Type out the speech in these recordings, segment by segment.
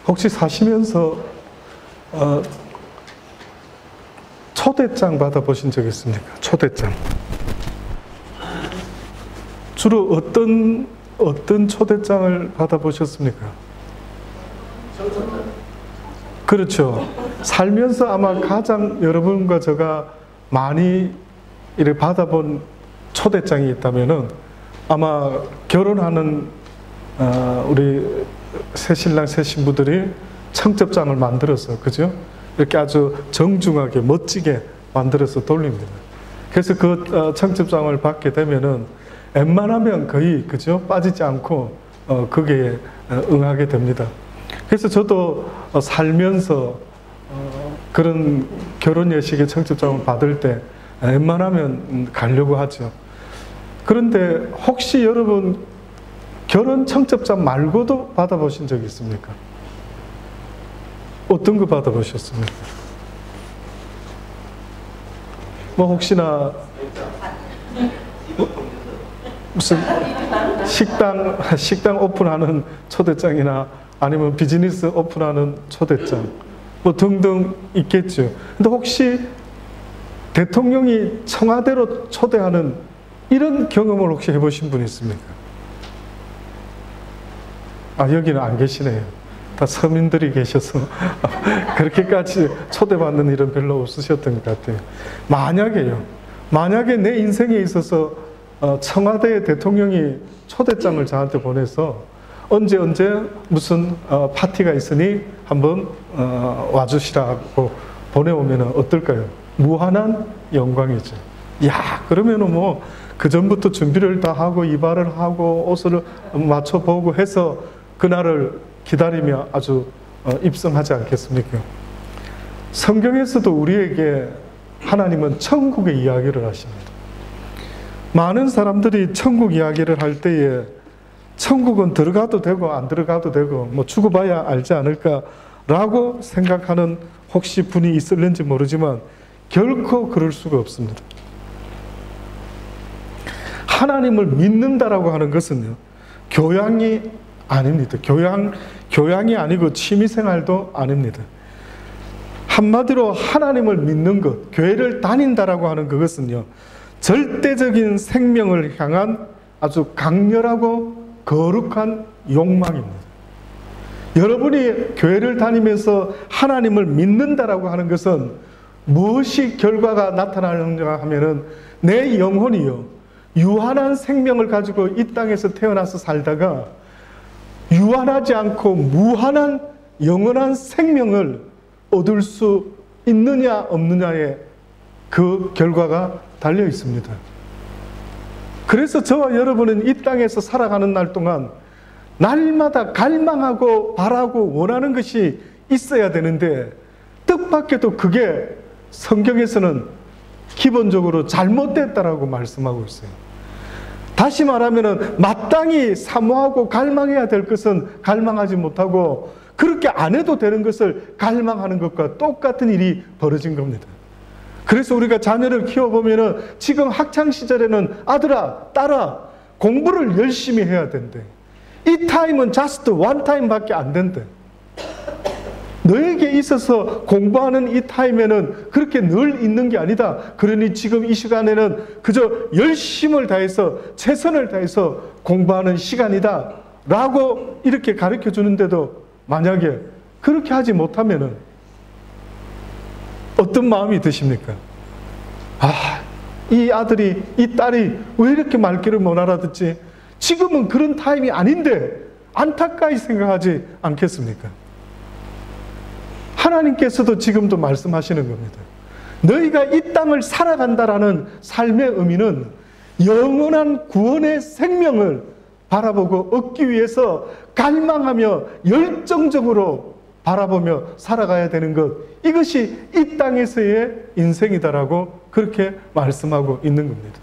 혹시 사시면서 초대장 받아보신 적 있습니까? 초대장. 주로 어떤 초대장을 받아보셨습니까? 그렇죠. 살면서 아마 가장 여러분과 제가 많이 이렇게 받아본 초대장이 있다면은 아마 결혼하는 우리 새신랑 새신부들이 청첩장을 만들어서, 그죠? 이렇게 아주 정중하게 멋지게 만들어서 돌립니다. 그래서 그 청첩장을 받게 되면은 웬만하면 거의, 그죠? 빠지지 않고 거기에 응하게 됩니다. 그래서 저도 살면서 그런 결혼 예식의 청첩장을 받을 때 웬만하면 가려고 하죠. 그런데 혹시 여러분 결혼 청첩장 말고도 받아보신 적 있습니까? 어떤 거 받아보셨습니까? 뭐 혹시나 무슨 식당 오픈하는 초대장이나 아니면 비즈니스 오픈하는 초대장 뭐 등등 있겠죠. 근데 혹시 대통령이 청와대로 초대하는 이런 경험을 혹시 해보신 분 있습니까? 여기는 안 계시네요. 다 서민들이 계셔서 그렇게까지 초대받는 일은 별로 없으셨던 것 같아요. 만약에 내 인생에 있어서 청와대 대통령이 초대장을 저한테 보내서 언제 무슨 파티가 있으니 한번 와주시라고 보내오면 어떨까요? 무한한 영광이죠. 그러면은 뭐 그전부터 준비를 다 하고 이발을 하고 옷을 맞춰보고 해서 그날을 기다리며 아주 입성하지 않겠습니까? 성경에서도 우리에게 하나님은 천국의 이야기를 하십니다. 많은 사람들이 천국 이야기를 할 때에 천국은 들어가도 되고 안 들어가도 되고 뭐 죽어봐야 알지 않을까라고 생각하는 혹시 분이 있을는지 모르지만 결코 그럴 수가 없습니다. 하나님을 믿는다라고 하는 것은요, 교양이 아닙니다. 교양이 아니고 취미생활도 아닙니다. 한마디로 하나님을 믿는 것, 교회를 다닌다라고 하는 그것은요, 절대적인 생명을 향한 아주 강렬하고 거룩한 욕망입니다. 여러분이 교회를 다니면서 하나님을 믿는다라고 하는 것은 무엇이 결과가 나타나는가 하면은 내 영혼이요, 유한한 생명을 가지고 이 땅에서 태어나서 살다가 유한하지 않고 무한한 영원한 생명을 얻을 수 있느냐 없느냐에 그 결과가 달려 있습니다. 그래서 저와 여러분은 이 땅에서 살아가는 날 동안 날마다 갈망하고 바라고 원하는 것이 있어야 되는데 뜻밖에도 그게 성경에서는 기본적으로 잘못됐다라고 말씀하고 있어요. 다시 말하면 마땅히 사모하고 갈망해야 될 것은 갈망하지 못하고 그렇게 안 해도 되는 것을 갈망하는 것과 똑같은 일이 벌어진 겁니다. 그래서 우리가 자녀를 키워보면 지금 학창시절에는 아들아, 딸아, 공부를 열심히 해야 된대. 이 타임은 just one time 밖에 안 된대. 너에게 있어서 공부하는 이 타임에는 그렇게 늘 있는 게 아니다. 그러니 지금 이 시간에는 그저 열심을 다해서 최선을 다해서 공부하는 시간이다 라고 이렇게 가르쳐 주는데도 만약에 그렇게 하지 못하면은 어떤 마음이 드십니까? 이 아들이, 이 딸이 왜 이렇게 말귀를 못 알아듣지? 지금은 그런 타임이 아닌데 안타까이 생각하지 않겠습니까? 하나님께서도 지금도 말씀하시는 겁니다. 너희가 이 땅을 살아간다라는 삶의 의미는 영원한 구원의 생명을 바라보고 얻기 위해서 갈망하며 열정적으로 바라보며 살아가야 되는 것, 이것이 이 땅에서의 인생이다라고 그렇게 말씀하고 있는 겁니다.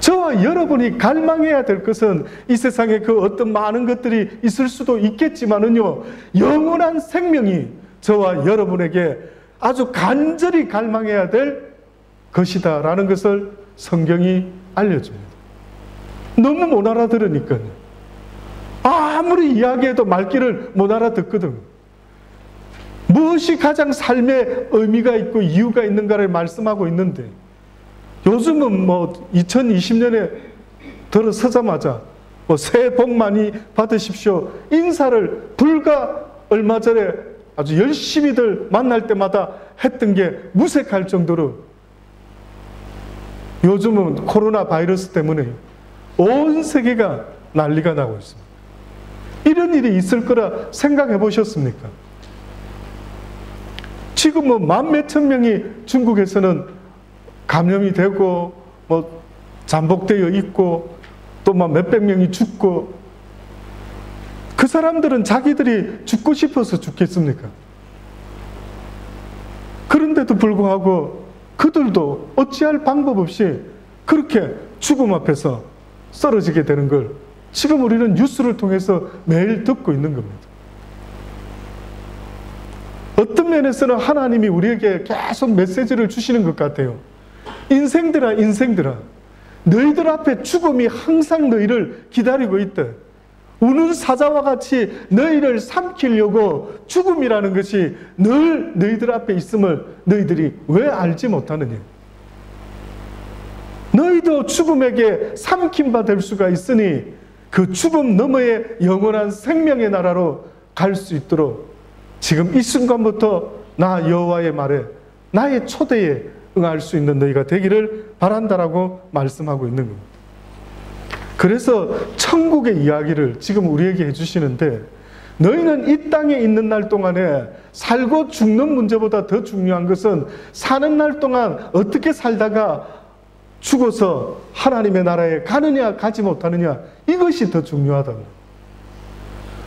저와 여러분이 갈망해야 될 것은 이 세상에 그 어떤 많은 것들이 있을 수도 있겠지만은요, 영원한 생명이 저와 여러분에게 아주 간절히 갈망해야 될 것이다라는 것을 성경이 알려줍니다. 너무 못 알아들으니까요. 아무리 이야기해도 말귀를 못 알아듣거든. 무엇이 가장 삶에 의미가 있고 이유가 있는가를 말씀하고 있는데, 요즘은 2020년에 들어서자마자 새해 복 많이 받으십시오 인사를 불과 얼마 전에 아주 열심히들 만날 때마다 했던 게 무색할 정도로 요즘은 코로나 바이러스 때문에 온 세계가 난리가 나고 있습니다. 이런 일이 있을 거라 생각해 보셨습니까? 지금 만 몇천 명이 중국에서는 감염이 되고 잠복되어 있고 또 몇백 명이 죽고, 그 사람들은 자기들이 죽고 싶어서 죽겠습니까? 그런데도 불구하고 그들도 어찌할 방법 없이 그렇게 죽음 앞에서 쓰러지게 되는 걸 지금 우리는 뉴스를 통해서 매일 듣고 있는 겁니다. 어떤 면에서는 하나님이 우리에게 계속 메시지를 주시는 것 같아요. 인생들아, 인생들아, 너희들 앞에 죽음이 항상 너희를 기다리고 있다. 우는 사자와 같이 너희를 삼키려고 죽음이라는 것이 늘 너희들 앞에 있음을 너희들이 왜 알지 못하느냐. 너희도 죽음에게 삼킴바 될 수가 있으니 그 죽음 너머의 영원한 생명의 나라로 갈 수 있도록 지금 이 순간부터 나 여호와의 말에, 나의 초대에 응할 수 있는 너희가 되기를 바란다라고 말씀하고 있는 겁니다. 그래서 천국의 이야기를 지금 우리에게 해주시는데, 너희는 이 땅에 있는 날 동안에 살고 죽는 문제보다 더 중요한 것은 사는 날 동안 어떻게 살다가 죽어서 하나님의 나라에 가느냐 가지 못하느냐, 이것이 더 중요하다고.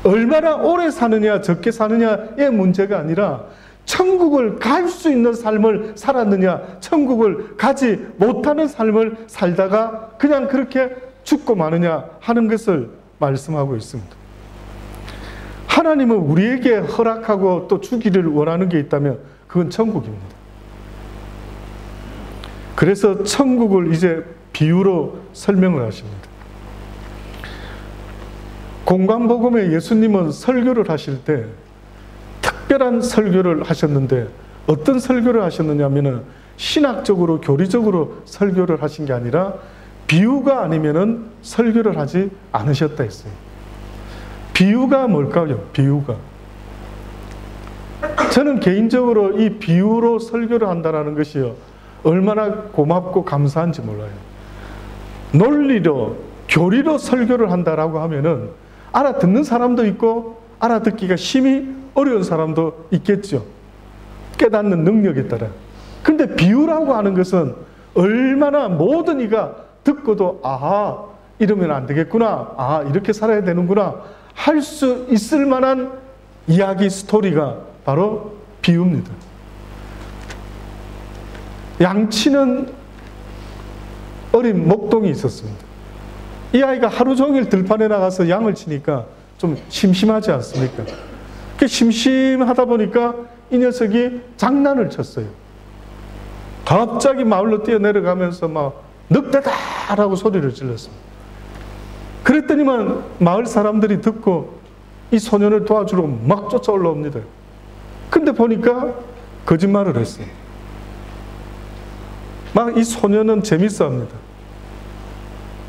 얼마나 오래 사느냐 적게 사느냐의 문제가 아니라 천국을 갈 수 있는 삶을 살았느냐, 천국을 가지 못하는 삶을 살다가 그냥 그렇게 죽고 마느냐 하는 것을 말씀하고 있습니다. 하나님은 우리에게 허락하고 또 주기를 원하는 게 있다면 그건 천국입니다. 그래서 천국을 이제 비유로 설명을 하십니다. 공관복음에 예수님은 설교를 하실 때 특별한 설교를 하셨는데, 어떤 설교를 하셨느냐면은 신학적으로 교리적으로 설교를 하신 게 아니라 비유가 아니면은 설교를 하지 않으셨다 했어요. 비유가 뭘까요? 비유가. 저는 개인적으로 이 비유로 설교를 한다는 것이요, 얼마나 고맙고 감사한지 몰라요. 논리로, 교리로 설교를 한다라고 하면은 알아듣는 사람도 있고 알아듣기가 심히 어려운 사람도 있겠죠. 깨닫는 능력에 따라. 근데 비유라고 하는 것은 얼마나 모든 이가 듣고도 아하, 이러면 안 되겠구나, 아, 이렇게 살아야 되는구나 할 수 있을 만한 이야기 스토리가 바로 비유입니다. 양치는 어린 목동이 있었습니다. 이 아이가 하루 종일 들판에 나가서 양을 치니까 좀 심심하지 않습니까? 그 심심하다 보니까 이 녀석이 장난을 쳤어요. 갑자기 마을로 뛰어내려가면서 막 늑대다라고 소리를 질렀습니다. 그랬더니만 마을 사람들이 듣고 이 소년을 도와주러 막 쫓아 올라옵니다. 근데 보니까 거짓말을 했어요. 막 이 소년은 재밌어 합니다.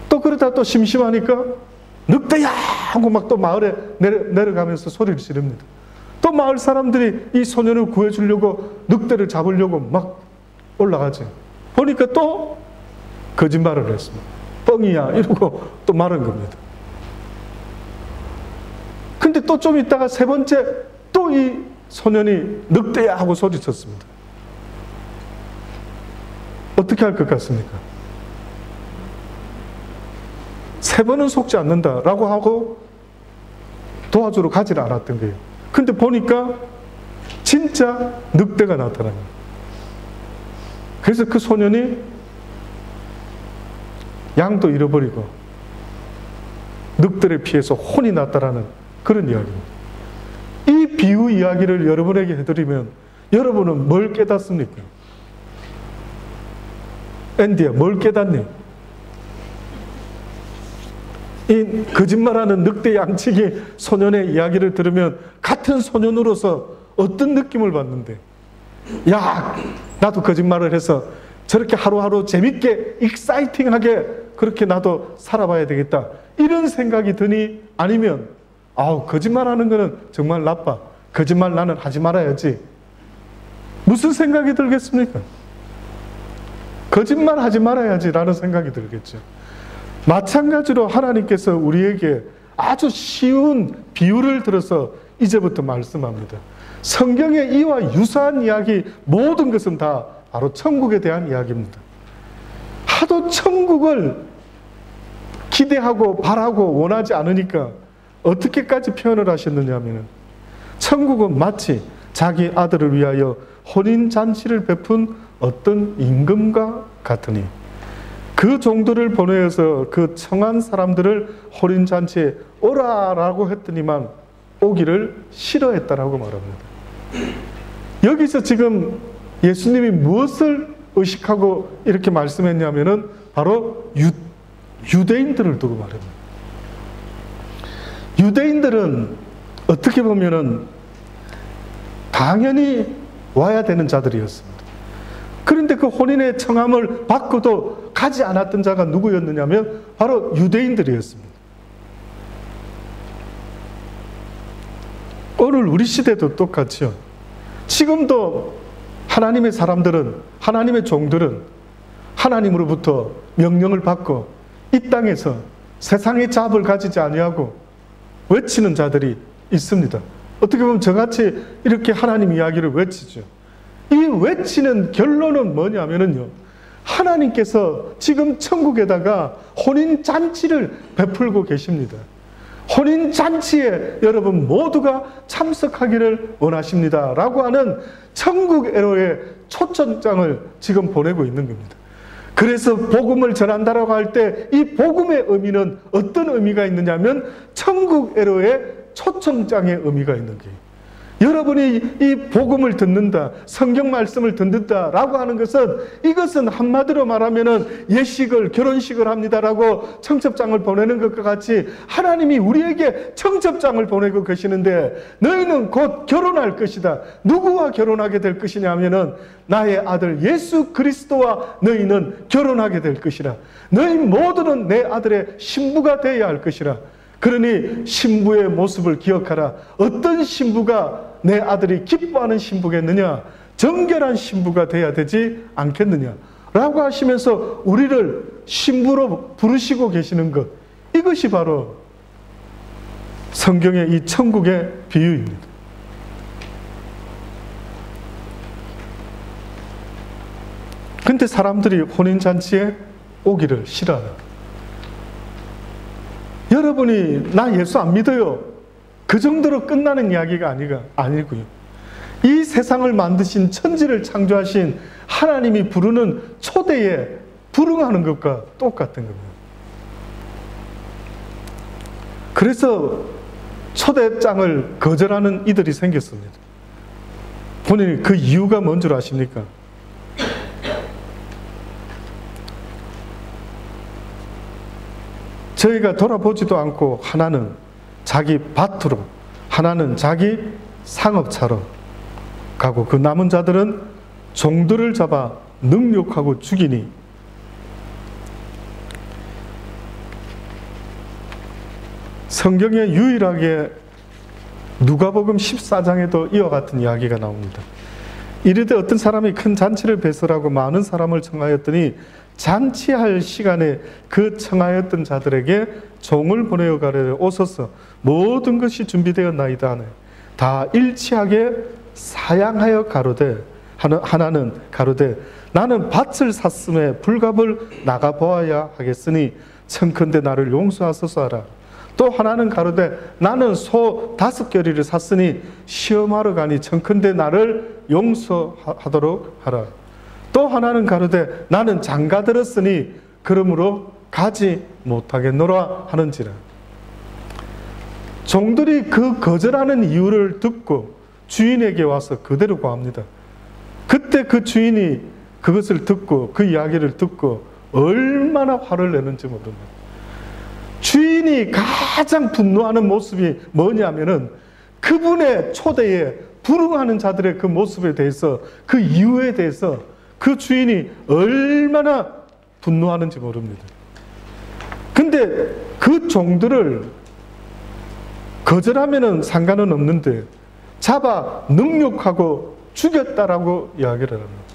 또 그러다 또 심심하니까 늑대야 하고 막 또 마을에 내려가면서 소리를 지릅니다. 또 마을 사람들이 이 소년을 구해주려고 늑대를 잡으려고 막 올라가죠. 보니까 또 거짓말을 했습니다. 뻥이야 이러고 또 말한 겁니다. 근데 또 좀 있다가 세 번째 또 이 소년이 늑대야 하고 소리쳤습니다. 어떻게 할 것 같습니까? 세 번은 속지 않는다라고 하고 도와주러 가지를 않았던 거예요. 근데 보니까 진짜 늑대가 나타납니다. 그래서 그 소년이 양도 잃어버리고 늑대를 피해서 혼이 났다라는 그런 이야기입니다. 이 비유 이야기를 여러분에게 해드리면 여러분은 뭘 깨닫습니까? 앤디야, 뭘 깨닫니? 이 거짓말하는 늑대 양치기 소년의 이야기를 들으면 같은 소년으로서 어떤 느낌을 받는데, 야, 나도 거짓말을 해서 저렇게 하루하루 재밌게 익사이팅하게 그렇게 나도 살아봐야 되겠다, 이런 생각이 드니, 아니면 아우, 거짓말하는 거는 정말 나빠, 거짓말 나는 하지 말아야지, 무슨 생각이 들겠습니까? 거짓말 하지 말아야지 라는 생각이 들겠죠. 마찬가지로 하나님께서 우리에게 아주 쉬운 비유를 들어서 이제부터 말씀합니다. 성경의 이와 유사한 이야기 모든 것은 다 바로 천국에 대한 이야기입니다. 하도 천국을 기대하고 바라고 원하지 않으니까 어떻게까지 표현을 하셨느냐 하면, 천국은 마치 자기 아들을 위하여 혼인잔치를 베푼 어떤 임금과 같으니 그 종들을 보내어서 그 청한 사람들을 혼인잔치에 오라라고 했더니만 오기를 싫어했다라고 말합니다. 여기서 지금 예수님이 무엇을 의식하고 이렇게 말씀했냐면은 바로 유대인들을 두고 말합니다. 유대인들은 어떻게 보면은 당연히 와야 되는 자들이었습니다. 그런데 그 혼인의 청함을 받고도 가지 않았던 자가 누구였느냐면 바로 유대인들이었습니다. 오늘 우리 시대도 똑같이요. 지금도 하나님의 사람들은, 하나님의 종들은 하나님으로부터 명령을 받고 이 땅에서 세상의 잡을 가지지 아니하고 외치는 자들이 있습니다. 어떻게 보면 저같이 이렇게 하나님 이야기를 외치죠. 이 외치는 결론은 뭐냐면요, 하나님께서 지금 천국에다가 혼인잔치를 베풀고 계십니다. 혼인잔치에 여러분 모두가 참석하기를 원하십니다 라고 하는 천국 에로의 초청장을 지금 보내고 있는 겁니다. 그래서 복음을 전한다라고 할 때 이 복음의 의미는 어떤 의미가 있느냐면 천국 에로의 초청장의 의미가 있는 거예요. 여러분이 이 복음을 듣는다, 성경 말씀을 듣는다라고 하는 것은, 이것은 한마디로 말하면은 예식을, 결혼식을 합니다라고 청첩장을 보내는 것과 같이 하나님이 우리에게 청첩장을 보내고 계시는데, 너희는 곧 결혼할 것이다. 누구와 결혼하게 될 것이냐 하면은 나의 아들 예수 그리스도와 너희는 결혼하게 될 것이라. 너희 모두는 내 아들의 신부가 되어야 할 것이라. 그러니 신부의 모습을 기억하라. 어떤 신부가 내 아들이 기뻐하는 신부겠느냐? 정결한 신부가 돼야 되지 않겠느냐? 라고 하시면서 우리를 신부로 부르시고 계시는 것, 이것이 바로 성경의 이 천국의 비유입니다. 근데 사람들이 혼인잔치에 오기를 싫어합니다. 여러분이 나 예수 안 믿어요, 그 정도로 끝나는 이야기가 아니고요. 이 세상을 만드신, 천지를 창조하신 하나님이 부르는 초대에 불응하는 것과 똑같은 겁니다. 그래서 초대장을 거절하는 이들이 생겼습니다. 본인이 그 이유가 뭔 줄 아십니까? 저희가 돌아보지도 않고 하나는 자기 밭으로, 하나는 자기 상업차로 가고 그 남은 자들은 종들을 잡아 능욕하고 죽이니 성경에 유일하게 누가복음 14장에도 이와 같은 이야기가 나옵니다. 이르되 어떤 사람이 큰 잔치를 베설하고 많은 사람을 청하였더니 잔치할 시간에 그 청하였던 자들에게 종을 보내어 가르되 오소서 모든 것이 준비되었나이다 하네. 다 일치하게 사양하여 가로되, 하나는 가로되 나는 밭을 샀음에 불갑을 나가 보아야 하겠으니 청컨대 나를 용서하소서 하라. 또 하나는 가로되 나는 소 5겨리를 샀으니 시험하러 가니 청컨대 나를 용서하도록 하라. 또 하나는 가로되 나는 장가 들었으니 그러므로 가지 못하겠노라 하는지라. 종들이 그 거절하는 이유를 듣고 주인에게 와서 그대로 고합니다. 그때 그 주인이 그것을 듣고 그 이야기를 듣고 얼마나 화를 내는지 모릅니다. 주인이 가장 분노하는 모습이 뭐냐면은 그분의 초대에 불응하는 자들의 그 모습에 대해서, 그 이유에 대해서 그 주인이 얼마나 분노하는지 모릅니다. 근데 그 종들을 거절하면은 상관은 없는데 잡아 능욕하고 죽였다라고 이야기를 합니다.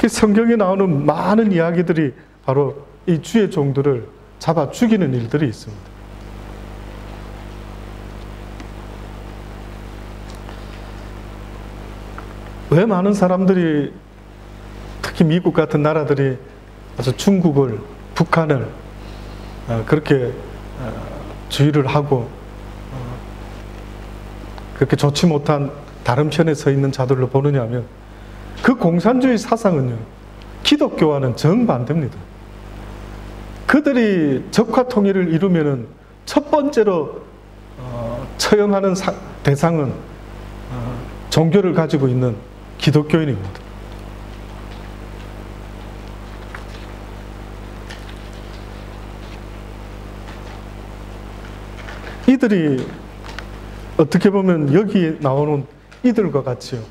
성경에 나오는 많은 이야기들이 바로 이 주의 종들을 잡아 죽이는 일들이 있습니다. 왜 많은 사람들이, 특히 미국 같은 나라들이 아주 중국을, 북한을 그렇게 주의를 하고 그렇게 좋지 못한 다른 편에 서 있는 자들로 보느냐 하면, 그 공산주의 사상은요, 기독교와는 정반대입니다. 그들이 적화 통일을 이루면은 첫 번째로 처형하는 대상은 종교를 가지고 있는 기독교인입니다. 이들이 어떻게 보면 여기 나오는 이들과 같이요,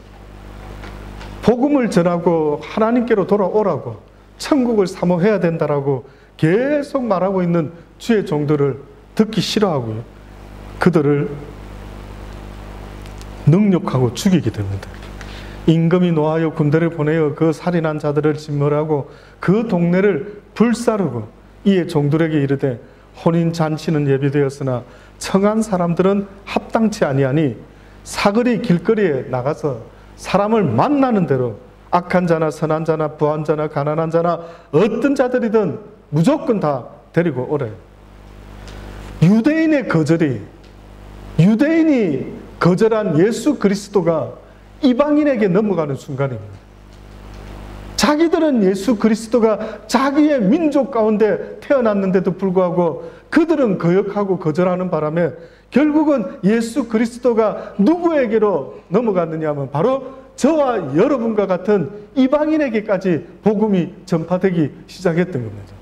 복음을 전하고 하나님께로 돌아오라고, 천국을 사모해야 된다라고 계속 말하고 있는 주의 종들을 듣기 싫어하고요, 그들을 능욕하고 죽이게 됩니다. 임금이 노하여 군대를 보내어 그 살인한 자들을 진멸하고 그 동네를 불사르고, 이에 종들에게 이르되 혼인 잔치는 예비되었으나 청한 사람들은 합당치 아니하니 사거리 길거리에 나가서 사람을 만나는 대로 악한 자나 선한 자나 부한 자나 가난한 자나 어떤 자들이든 무조건 다 데리고 오래. 유대인의 거절이, 유대인이 거절한 예수 그리스도가 이방인에게 넘어가는 순간입니다. 자기들은 예수 그리스도가 자기의 민족 가운데 태어났는데도 불구하고 그들은 거역하고 거절하는 바람에 결국은 예수 그리스도가 누구에게로 넘어갔느냐 하면 바로 저와 여러분과 같은 이방인에게까지 복음이 전파되기 시작했던 겁니다.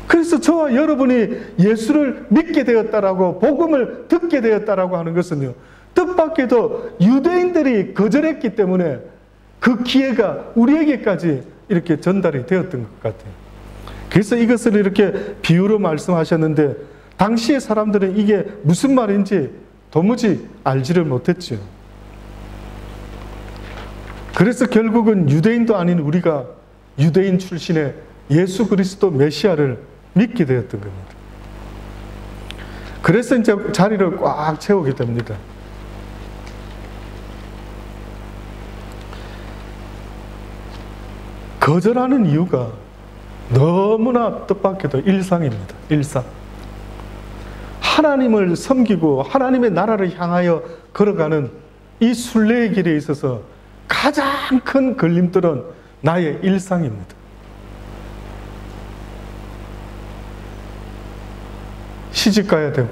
그래서 저와 여러분이 예수를 믿게 되었다라고, 복음을 듣게 되었다라고 하는 것은요, 뜻밖에도 유대인들이 거절했기 때문에 그 기회가 우리에게까지 이렇게 전달이 되었던 것 같아요. 그래서 이것을 이렇게 비유로 말씀하셨는데, 당시의 사람들은 이게 무슨 말인지 도무지 알지를 못했죠. 그래서 결국은 유대인도 아닌 우리가 유대인 출신의 예수 그리스도 메시아를 믿게 되었던 겁니다. 그래서 이제 자리를 꽉 채우게 됩니다. 거절하는 이유가 너무나 뜻밖에도 일상입니다. 일상. 하나님을 섬기고 하나님의 나라를 향하여 걸어가는 이 순례의 길에 있어서 가장 큰 걸림돌은 나의 일상입니다. 시집 가야 되고,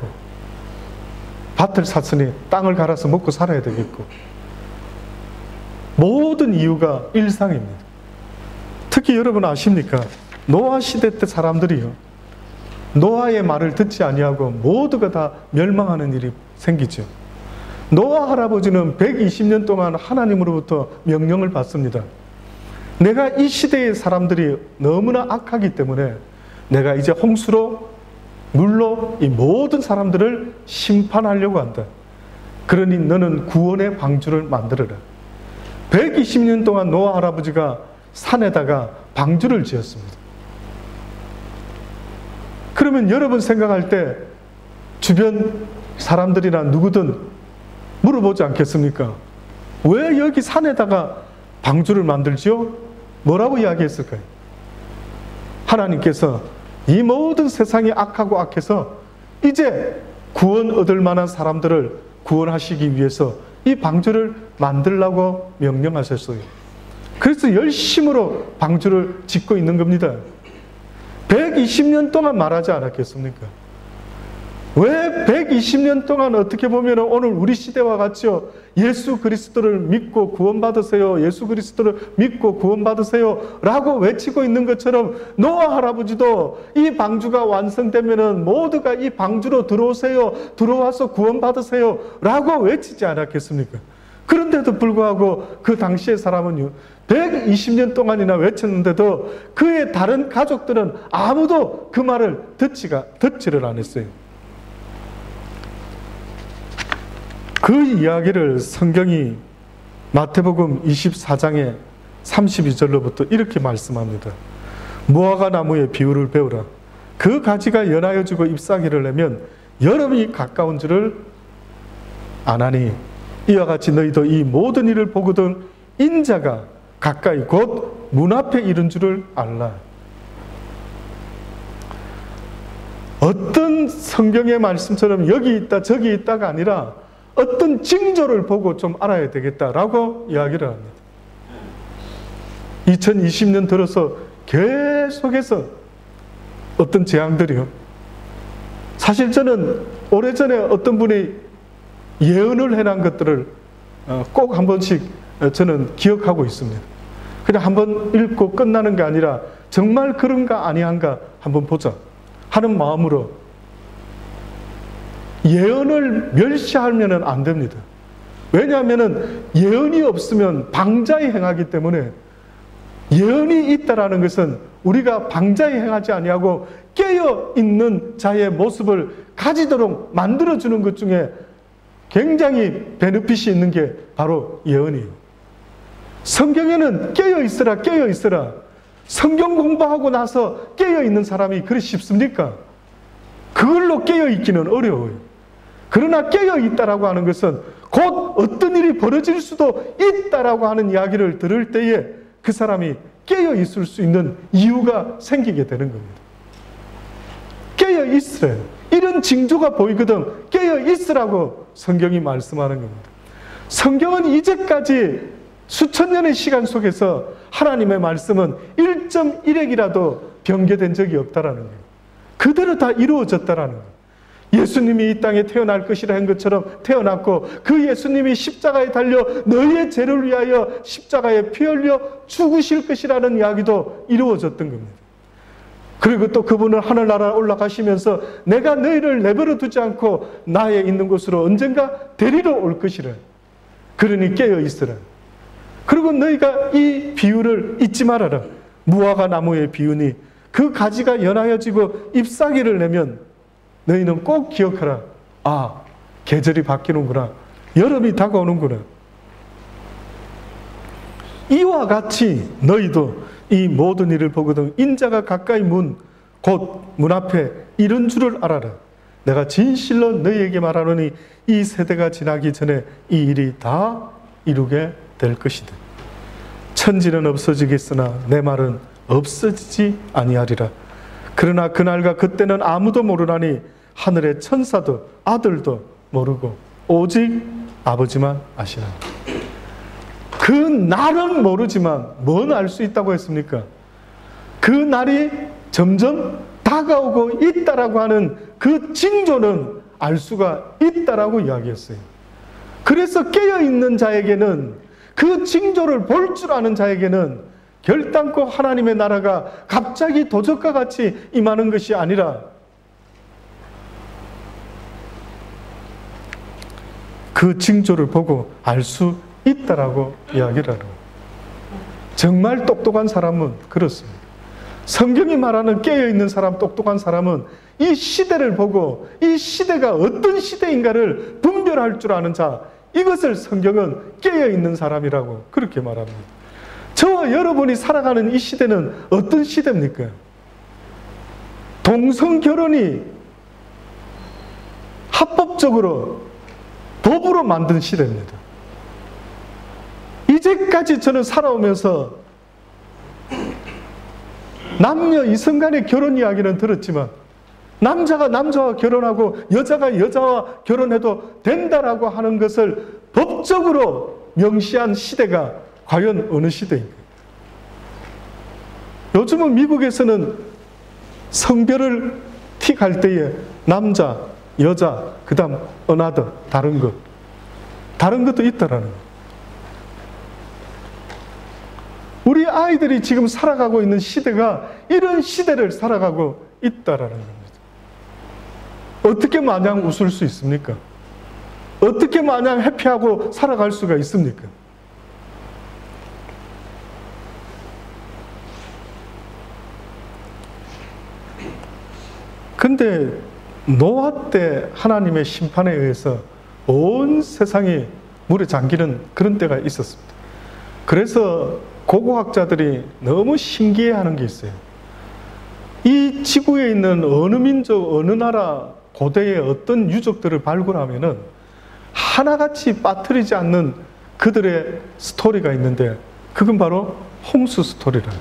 밭을 샀으니 땅을 갈아서 먹고 살아야 되겠고, 모든 이유가 일상입니다. 특히 여러분 아십니까? 노아 시대 때 사람들이요, 노아의 말을 듣지 아니하고 모두가 다 멸망하는 일이 생기죠. 노아 할아버지는 120년 동안 하나님으로부터 명령을 받습니다. 내가 이 시대의 사람들이 너무나 악하기 때문에 내가 이제 홍수로, 물로 이 모든 사람들을 심판하려고 한다. 그러니 너는 구원의 방주를 만들어라. 120년 동안 노아 할아버지가 산에다가 방주를 지었습니다. 그러면 여러분 생각할 때 주변 사람들이나 누구든 물어보지 않겠습니까? 왜 여기 산에다가 방주를 만들지요? 뭐라고 이야기했을까요? 하나님께서 이 모든 세상이 악하고 악해서 이제 구원 얻을 만한 사람들을 구원하시기 위해서 이 방주를 만들라고 명령하셨어요. 그래서 열심으로 방주를 짓고 있는 겁니다. 120년 동안 말하지 않았겠습니까? 왜 120년 동안 어떻게 보면 오늘 우리 시대와 같이요, 예수 그리스도를 믿고 구원받으세요, 예수 그리스도를 믿고 구원받으세요 라고 외치고 있는 것처럼 노아 할아버지도 이 방주가 완성되면은 모두가 이 방주로 들어오세요, 들어와서 구원받으세요 라고 외치지 않았겠습니까? 그런데도 불구하고 그 당시의 사람은요, 120년 동안이나 외쳤는데도 그의 다른 가족들은 아무도 그 말을 듣지를 않았어요. 그 이야기를 성경이 마태복음 24장의 32절로부터 이렇게 말씀합니다. 무화과 나무의 비유를 배우라. 그 가지가 연하여지고 잎사귀를 내면 여름이 가까운 줄을 아나니 이와 같이 너희도 이 모든 일을 보거든 인자가 가까이 곧 문 앞에 이른 줄을 알라. 어떤 성경의 말씀처럼 여기 있다 저기 있다가 아니라 어떤 징조를 보고 좀 알아야 되겠다라고 이야기를 합니다. 2020년 들어서 계속해서 어떤 재앙들이요, 사실 저는 오래전에 어떤 분이 예언을 해놓은 것들을 꼭 한 번씩 저는 기억하고 있습니다. 그냥 한번 읽고 끝나는 게 아니라 정말 그런가 아니한가 한번 보자 하는 마음으로, 예언을 멸시하면 안 됩니다. 왜냐하면 예언이 없으면 방자히 행하기 때문에, 예언이 있다라는 것은 우리가 방자히 행하지 아니하고 깨어있는 자의 모습을 가지도록 만들어주는 것 중에 굉장히 베네핏이 있는 게 바로 예언이에요. 성경에는 깨어있으라 깨어있으라, 성경 공부하고 나서 깨어있는 사람이 그리 쉽습니까? 그걸로 깨어있기는 어려워요. 그러나 깨어있다라고 하는 것은 곧 어떤 일이 벌어질 수도 있다라고 하는 이야기를 들을 때에 그 사람이 깨어있을 수 있는 이유가 생기게 되는 겁니다. 깨어있으래요. 이런 징조가 보이거든 깨어있으라고 성경이 말씀하는 겁니다. 성경은 이제까지 수천 년의 시간 속에서 하나님의 말씀은 1.1핵이라도 변개된 적이 없다라는 거예요. 그대로 다 이루어졌다라는 거예요. 예수님이 이 땅에 태어날 것이라 한 것처럼 태어났고, 그 예수님이 십자가에 달려 너희의 죄를 위하여 십자가에 피 흘려 죽으실 것이라는 이야기도 이루어졌던 겁니다. 그리고 또 그분은 하늘나라 올라가시면서 내가 너희를 내버려 두지 않고 나의 있는 곳으로 언젠가 데리러 올 것이라. 그러니 깨어 있으라. 그리고 너희가 이 비유를 잊지 말아라. 무화과 나무의 비유니 그 가지가 연하여지고 잎사귀를 내면 너희는 꼭 기억하라. 아, 계절이 바뀌는구나. 여름이 다가오는구나. 이와 같이 너희도 이 모든 일을 보거든 인자가 가까이 곧 문 앞에 이른 줄을 알아라. 내가 진실로 너희에게 말하노니 이 세대가 지나기 전에 이 일이 다 이루게 될 것이다. 천지는 없어지겠으나 내 말은 없어지지 아니하리라. 그러나 그날과 그때는 아무도 모르나니 하늘의 천사도 아들도 모르고 오직 아버지만 아시나. 그 날은 모르지만 뭔 알 수 있다고 했습니까? 그 날이 점점 다가오고 있다라고 하는 그 징조는 알 수가 있다라고 이야기했어요. 그래서 깨어있는 자에게는, 그 징조를 볼 줄 아는 자에게는 결단코 하나님의 나라가 갑자기 도적과 같이 임하는 것이 아니라 그 징조를 보고 알 수 있다라고 이야기를 하는. 정말 똑똑한 사람은 그렇습니다. 성경이 말하는 깨어있는 사람, 똑똑한 사람은 이 시대를 보고 이 시대가 어떤 시대인가를 분별할 줄 아는 자, 이것을 성경은 깨어있는 사람이라고 그렇게 말합니다. 저와 여러분이 살아가는 이 시대는 어떤 시대입니까? 동성결혼이 합법적으로 법으로 만든 시대입니다. 이제까지 저는 살아오면서 남녀 이성 간의 결혼 이야기는 들었지만, 남자가 남자와 결혼하고 여자가 여자와 결혼해도 된다라고 하는 것을 법적으로 명시한 시대가 과연 어느 시대인가? 요즘은 미국에서는 성별을 틱할 때에 남자, 여자, 그 다음 another, 다른 것. 다른 것도 있다라는 거. 우리 아이들이 지금 살아가고 있는 시대가 이런 시대를 살아가고 있다라는 겁니다. 어떻게 마냥 웃을 수 있습니까? 어떻게 마냥 해피하고 살아갈 수가 있습니까? 근데 노아 때 하나님의 심판에 의해서 온 세상이 물에 잠기는 그런 때가 있었습니다. 그래서 고고학자들이 너무 신기해하는 게 있어요. 이 지구에 있는 어느 민족, 어느 나라, 고대의 어떤 유적들을 발굴하면은 하나같이 빠뜨리지 않는 그들의 스토리가 있는데 그건 바로 홍수 스토리라.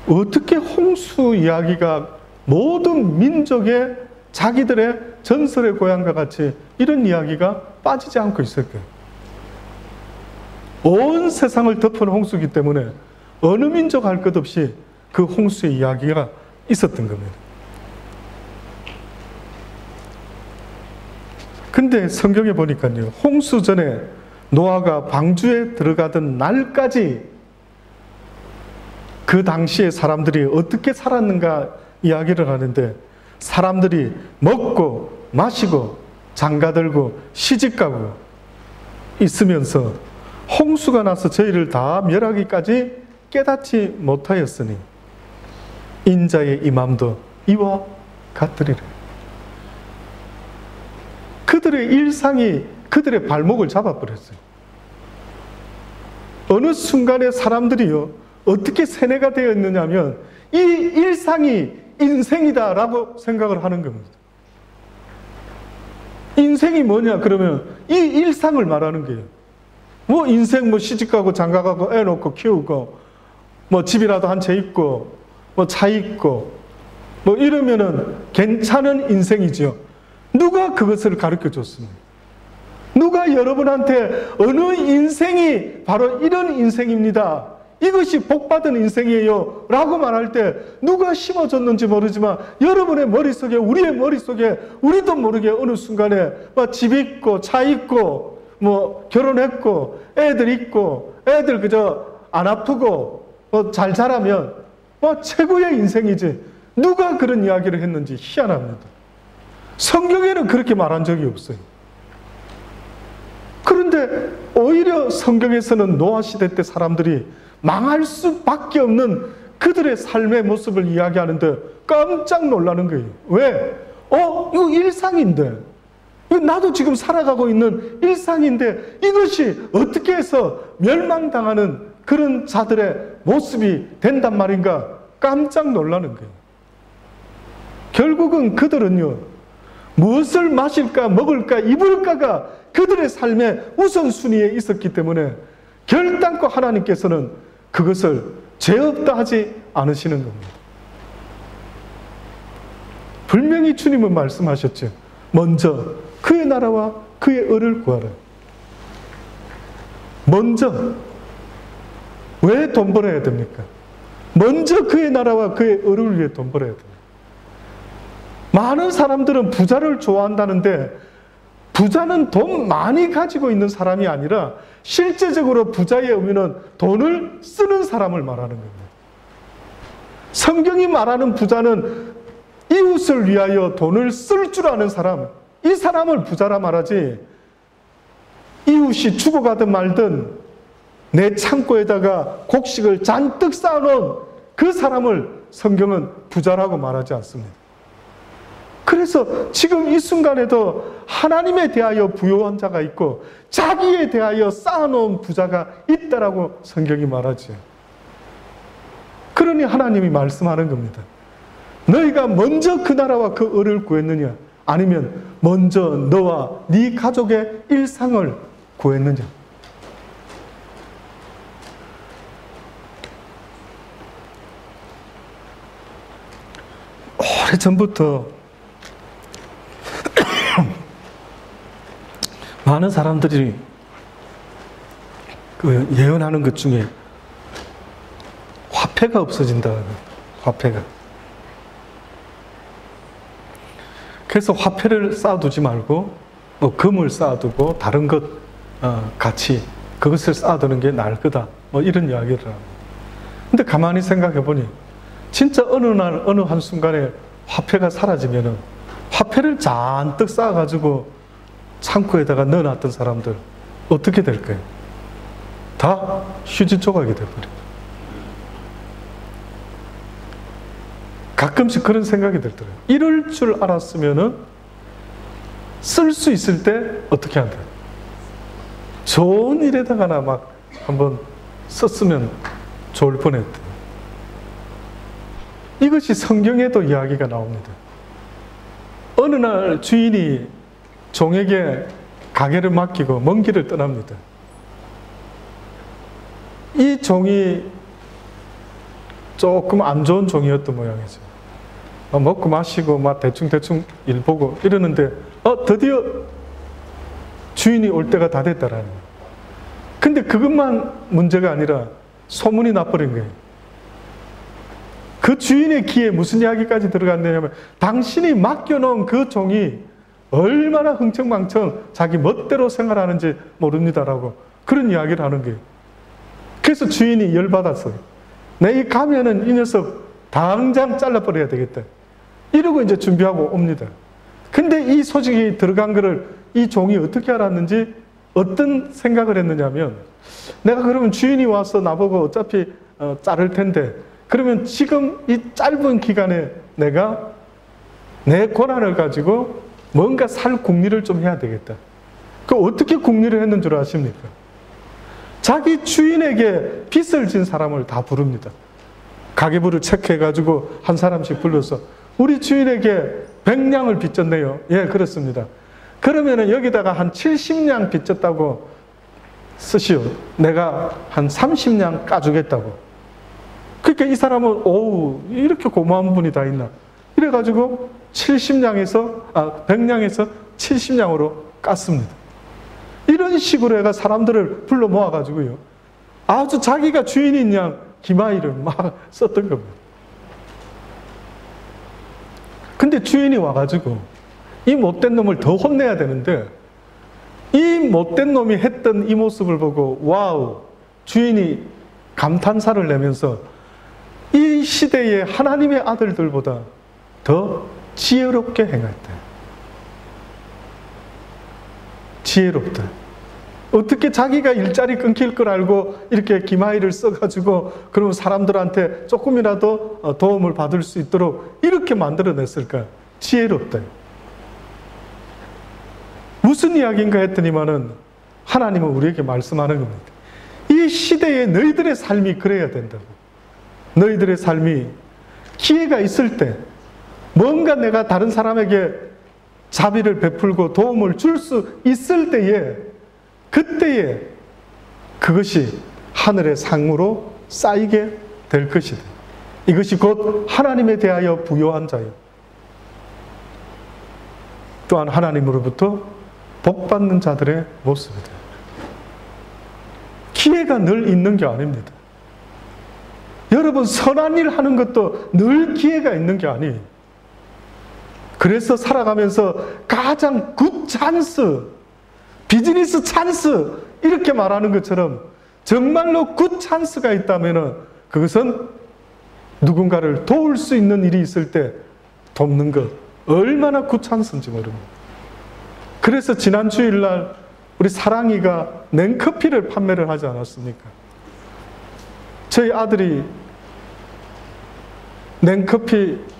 어떻게 홍수 이야기가 모든 민족의 자기들의 전설의 고향과 같이 이런 이야기가 빠지지 않고 있을까요? 온 세상을 덮은 홍수기 때문에 어느 민족 할 것 없이 그 홍수의 이야기가 있었던 겁니다. 근데 성경에 보니까요, 홍수 전에 노아가 방주에 들어가던 날까지 그 당시에 사람들이 어떻게 살았는가 이야기를 하는데, 사람들이 먹고 마시고 장가들고 시집가고 있으면서 홍수가 나서 저희를 다 멸하기까지 깨닫지 못하였으니 인자의 임함도 이와 같으리라. 그들의 일상이 그들의 발목을 잡아버렸어요. 어느 순간에 사람들이요, 어떻게 세뇌가 되어 있느냐면 이 일상이 인생이다라고 생각을 하는 겁니다. 인생이 뭐냐 그러면 이 일상을 말하는 거예요. 뭐 인생 뭐 시집가고 장가가고 애 놓고 키우고 뭐 집이라도 한 채 있고 뭐 차 있고 뭐 이러면은 괜찮은 인생이죠. 누가 그것을 가르쳐 줬습니까? 누가 여러분한테 어느 인생이 바로 이런 인생입니다, 이것이 복받은 인생이에요 라고 말할 때 누가 심어줬는지 모르지만 여러분의 머릿속에, 우리의 머릿속에 우리도 모르게 어느 순간에 집 있고 차 있고 뭐 결혼했고 애들 있고 애들 그저 안 아프고 뭐 잘 자라면 뭐 최고의 인생이지, 누가 그런 이야기를 했는지 희한합니다. 성경에는 그렇게 말한 적이 없어요. 그런데 오히려 성경에서는 노아 시대 때 사람들이 망할 수밖에 없는 그들의 삶의 모습을 이야기하는데 깜짝 놀라는 거예요. 왜? 이거 일상인데, 나도 지금 살아가고 있는 일상인데 이것이 어떻게 해서 멸망당하는 그런 자들의 모습이 된단 말인가 깜짝 놀라는 거예요. 결국은 그들은요, 무엇을 마실까 먹을까 입을까가 그들의 삶의 우선순위에 있었기 때문에 결단코 하나님께서는 그것을 죄 없다 하지 않으시는 겁니다. 분명히 주님은 말씀하셨죠. 먼저 그의 나라와 그의 의를 구하라. 먼저. 왜 돈 벌어야 됩니까? 먼저 그의 나라와 그의 의를 위해 돈 벌어야 됩니다. 많은 사람들은 부자를 좋아한다는데 부자는 돈 많이 가지고 있는 사람이 아니라 실제적으로 부자의 의미는 돈을 쓰는 사람을 말하는 겁니다. 성경이 말하는 부자는 이웃을 위하여 돈을 쓸 줄 아는 사람, 이 사람을 부자라 말하지, 이웃이 죽어가든 말든 내 창고에다가 곡식을 잔뜩 쌓아놓은 그 사람을 성경은 부자라고 말하지 않습니다. 그래서 지금 이 순간에도 하나님에 대하여 부요한 자가 있고 자기에 대하여 쌓아놓은 부자가 있다라고 성경이 말하죠. 그러니 하나님이 말씀하는 겁니다. 너희가 먼저 그 나라와 그 의를 구했느냐, 아니면 먼저 너와 네 가족의 일상을 구했느냐. 오래전부터 많은 사람들이 그 예언하는 것 중에 화폐가 없어진다. 화폐가. 그래서 화폐를 쌓아두지 말고 금을 쌓아두고 다른 것 같이 그것을 쌓아두는 게 나을 거다. 이런 이야기를 합니다. 근데 가만히 생각해 보니 진짜 어느 날 어느 한순간에 화폐가 사라지면은 화폐를 잔뜩 쌓아가지고 창고에다가 넣어놨던 사람들 어떻게 될까요? 다 휴지 조각이 돼버려요. 가끔씩 그런 생각이 들더라고요. 이럴 줄 알았으면은 쓸 수 있을 때 어떻게 한다? 좋은 일에다가나 막 한번 썼으면 좋을 뻔했다. 이것이 성경에도 이야기가 나옵니다. 어느 날 주인이 종에게 가게를 맡기고 먼 길을 떠납니다. 이 종이 조금 안 좋은 종이었던 모양이죠. 먹고 마시고 막 대충 일 보고 이러는데 드디어 주인이 올 때가 다 됐다라는 거예요. 근데 그것만 문제가 아니라 소문이 나버린 거예요. 그 주인의 귀에 무슨 이야기까지 들어갔냐면 당신이 맡겨놓은 그 종이 얼마나 흥청망청 자기 멋대로 생활하는지 모릅니다라고 그런 이야기를 하는 거예요. 그래서 주인이 열받았어요. 내일 가면은 이 녀석 당장 잘라버려야 되겠다. 이러고 이제 준비하고 옵니다. 근데 이 소식이 들어간 거를 이 종이 어떻게 알았는지 어떤 생각을 했느냐면 내가 그러면 주인이 와서 나보고 어차피 자를 텐데 그러면 지금 이 짧은 기간에 내가 내 권한을 가지고 뭔가 살 궁리를 좀 해야 되겠다. 그 어떻게 궁리를 했는 줄 아십니까? 자기 주인에게 빚을 진 사람을 다 부릅니다. 가계부를 체크해가지고 한 사람씩 불러서 우리 주인에게 100냥을 빚졌네요. 예, 그렇습니다. 그러면은 여기다가 한 70냥 빚졌다고 쓰시오. 내가 한 30냥 까주겠다고. 그러니까 이 사람은 이렇게 고마운 분이 다 있나. 이래가지고 100냥에서 70냥으로 깠습니다. 이런 식으로 해가 사람들을 불러 모아가지고요. 아주 자기가 주인인 양 기마이를 막 썼던 겁니다. 근데 주인이 와가지고 이 못된 놈을 더 혼내야 되는데 이 못된 놈이 했던 이 모습을 보고 와우, 주인이 감탄사를 내면서 이 시대의 하나님의 아들들보다 더 지혜롭게 행했다. 지혜롭다. 어떻게 자기가 일자리 끊길 걸 알고 이렇게 기마이를 써가지고 그러면 사람들한테 조금이라도 도움을 받을 수 있도록 이렇게 만들어냈을까? 지혜롭다. 무슨 이야기인가 했더니만은 하나님은 우리에게 말씀하는 겁니다. 이 시대에 너희들의 삶이 그래야 된다고. 너희들의 삶이 기회가 있을 때 뭔가 내가 다른 사람에게 자비를 베풀고 도움을 줄 수 있을 때에 그때에 그것이 하늘의 상으로 쌓이게 될 것이다. 이것이 곧 하나님에 대하여 부요한 자요. 또한 하나님으로부터 복받는 자들의 모습이다. 기회가 늘 있는 게 아닙니다. 여러분 선한 일 하는 것도 늘 기회가 있는 게 아니에요. 그래서 살아가면서 가장 굿 찬스, 비즈니스 찬스 이렇게 말하는 것처럼 정말로 굿 찬스가 있다면 그것은 누군가를 도울 수 있는 일이 있을 때 돕는 것 얼마나 굿 찬스인지 모릅니다. 그래서 지난 주일날 우리 사랑이가 냉커피를 판매를 하지 않았습니까? 저희 아들이 냉커피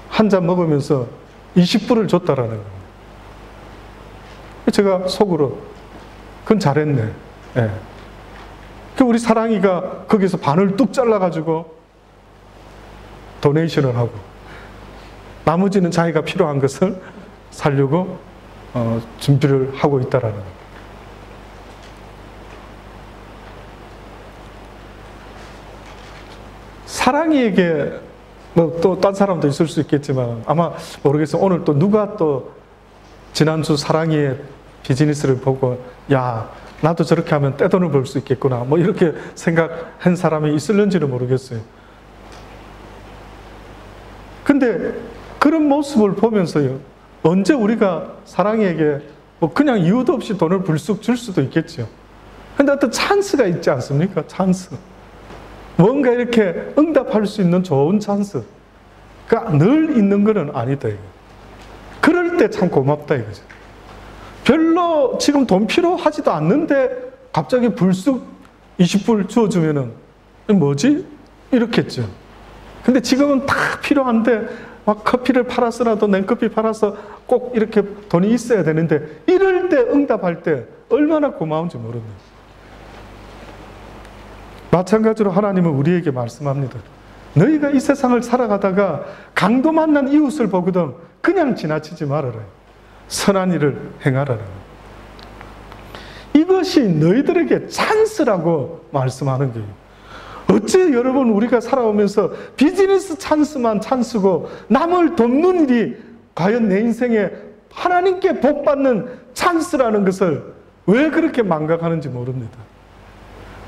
한 잔 먹으면서 20불을 줬다라는 거예요. 제가 속으로 그건 잘했네. 예. 우리 사랑이가 거기서 반을 뚝 잘라가지고 도네이션을 하고 나머지는 자기가 필요한 것을 살려고 준비를 하고 있다라는 거예요. 사랑이에게 또 딴 사람도 있을 수 있겠지만 아마 모르겠어요. 오늘 또 누가 또 지난주 사랑이의 비즈니스를 보고 야 나도 저렇게 하면 떼돈을 벌 수 있겠구나 이렇게 생각한 사람이 있을는지는 모르겠어요. 근데 그런 모습을 보면서요 언제 우리가 사랑에게 뭐 그냥 이유도 없이 돈을 불쑥 줄 수도 있겠죠. 근데 어떤 찬스가 있지 않습니까? 찬스. 뭔가 이렇게 응답할 수 있는 좋은 찬스가 늘 있는 것은 아니다. 이거. 그럴 때 참 고맙다 이거죠. 별로 지금 돈 필요하지도 않는데 갑자기 불쑥 20불 주어주면은 뭐지? 이렇겠죠. 근데 지금은 다 필요한데 막 커피를 팔아서라도 냉커피 팔아서 꼭 이렇게 돈이 있어야 되는데 이럴 때 응답할 때 얼마나 고마운지 모릅니다. 마찬가지로 하나님은 우리에게 말씀합니다. 너희가 이 세상을 살아가다가 강도 만난 이웃을 보거든 그냥 지나치지 말아라. 선한 일을 행하라. 이것이 너희들에게 찬스라고 말씀하는 거예요. 어째 여러분 우리가 살아오면서 비즈니스 찬스만 찬스고 남을 돕는 일이 과연 내 인생에 하나님께 복받는 찬스라는 것을 왜 그렇게 망각하는지 모릅니다.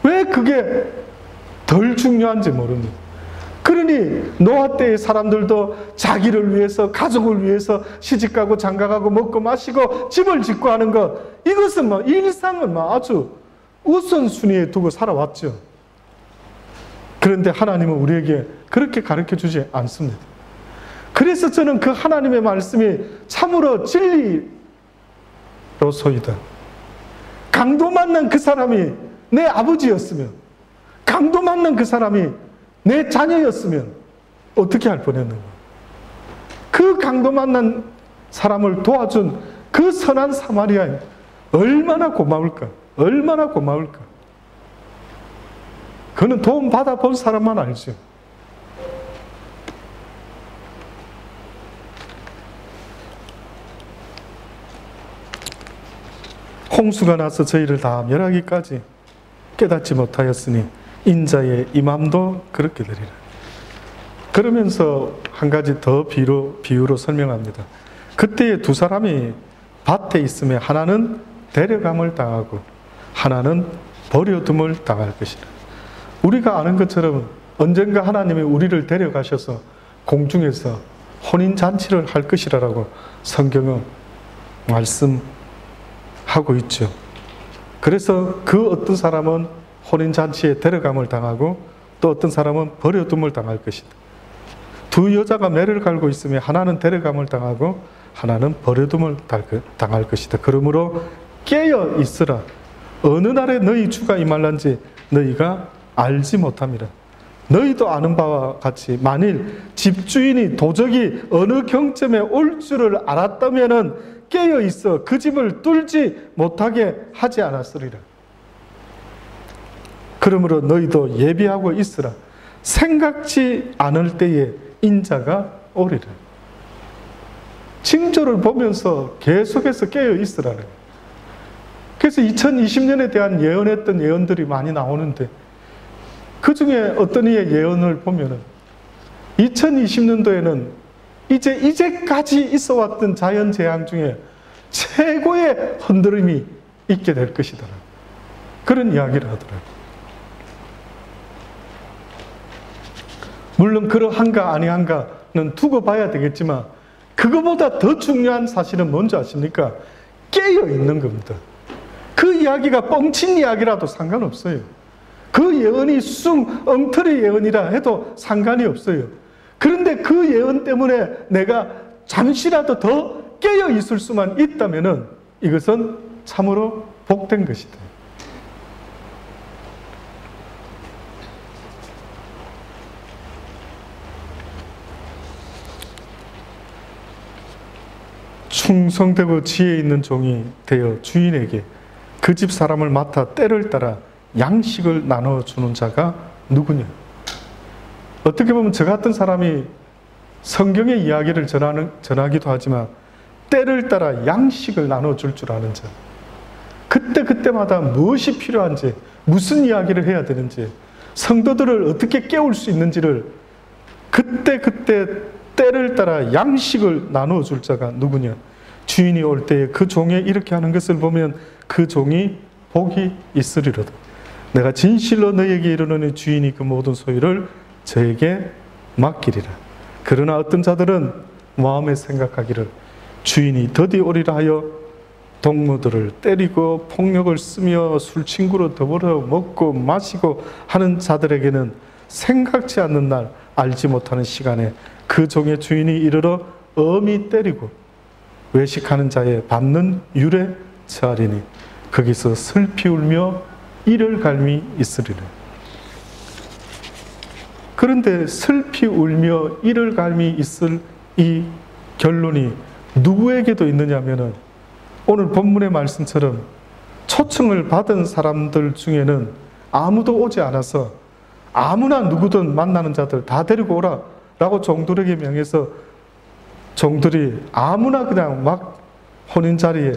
왜 그게 덜 중요한지 모릅니다. 그러니 노아 때의 사람들도 자기를 위해서 가족을 위해서 시집가고 장가가고 먹고 마시고 집을 짓고 하는 것 이것은 뭐 일상은 뭐 아주 우선순위에 두고 살아왔죠. 그런데 하나님은 우리에게 그렇게 가르쳐 주지 않습니다. 그래서 저는 그 하나님의 말씀이 참으로 진리로소이다. 강도 만난 그 사람이 내 아버지였으면, 강도 만난 그 사람이 내 자녀였으면 어떻게 할 뻔했는가. 그 강도 만난 사람을 도와준 그 선한 사마리아인 얼마나 고마울까. 얼마나 고마울까. 그는 도움 받아본 사람만 알죠. 홍수가 나서 저희를 다 멸하기까지 깨닫지 못하였으니 인자의 임함도 그렇게 되리라. 그러면서 한 가지 더 비유로 설명합니다. 그때에 두 사람이 밭에 있으며 하나는 데려감을 당하고 하나는 버려둠을 당할 것이라. 우리가 아는 것처럼 언젠가 하나님이 우리를 데려가셔서 공중에서 혼인잔치를 할 것이라고 성경은 말씀하고 있죠. 그래서 그 어떤 사람은 혼인잔치에 데려감을 당하고 또 어떤 사람은 버려둠을 당할 것이다. 두 여자가 매를 갈고 있으며 하나는 데려감을 당하고 하나는 버려둠을 당할 것이다. 그러므로 깨어 있으라. 어느 날에 너희 주가 임할란지 너희가 알지 못함이라. 너희도 아는 바와 같이 만일 집주인이 도적이 어느 경점에 올 줄을 알았다면은 깨어 있어 그 집을 뚫지 못하게 하지 않았으리라. 그러므로 너희도 예비하고 있으라. 생각지 않을 때에 인자가 오리라. 징조를 보면서 계속해서 깨어 있으라는 거예요. 그래서 2020년에 대한 예언했던 예언들이 많이 나오는데 그 중에 어떤 이의 예언을 보면은 2020년도에는 이제까지 있어 왔던 자연재앙 중에 최고의 흔들림이 있게 될 것이다. 그런 이야기를 하더라고요. 물론 그러한가 아니한가는 두고 봐야 되겠지만 그거보다 더 중요한 사실은 뭔지 아십니까? 깨어 있는 겁니다. 그 이야기가 뻥친 이야기라도 상관없어요. 그 예언이 엉터리 예언이라 해도 상관이 없어요. 그런데 그 예언 때문에 내가 잠시라도 더 깨어 있을 수만 있다면 이것은 참으로 복된 것이다. 충성되고 지혜 있는 종이 되어 주인에게 그 집 사람을 맡아 때를 따라 양식을 나눠주는 자가 누구냐? 어떻게 보면 저 같은 사람이 성경의 이야기를 전하기도 하지만 때를 따라 양식을 나눠줄 줄 아는 자, 그때마다 무엇이 필요한지, 무슨 이야기를 해야 되는지, 성도들을 어떻게 깨울 수 있는지를 그때 때를 따라 양식을 나눠줄 자가 누구냐? 주인이 올 때에 그 종에 이렇게 하는 것을 보면 그 종이 복이 있으리로다. 내가 진실로 너에게 이르노니 주인이 그 모든 소유를 저에게 맡기리라. 그러나 어떤 자들은 마음에 생각하기를 주인이 더디 오리라 하여 동무들을 때리고 폭력을 쓰며 술친구로 더불어 먹고 마시고 하는 자들에게는 생각지 않는 날, 알지 못하는 시간에 그 종의 주인이 이르러 엄히 때리고 외식하는 자의 밟는 율에 처하리니 거기서 슬피 울며 이를 갈미 있으리라. 그런데 슬피 울며 이를 갈미 있을 이 결론이 누구에게도 있느냐면은 오늘 본문의 말씀처럼 초청을 받은 사람들 중에는 아무도 오지 않아서 아무나 누구든 만나는 자들 다 데리고 오라 라고 종들에게 명해서 종들이 아무나 그냥 막 혼인 자리에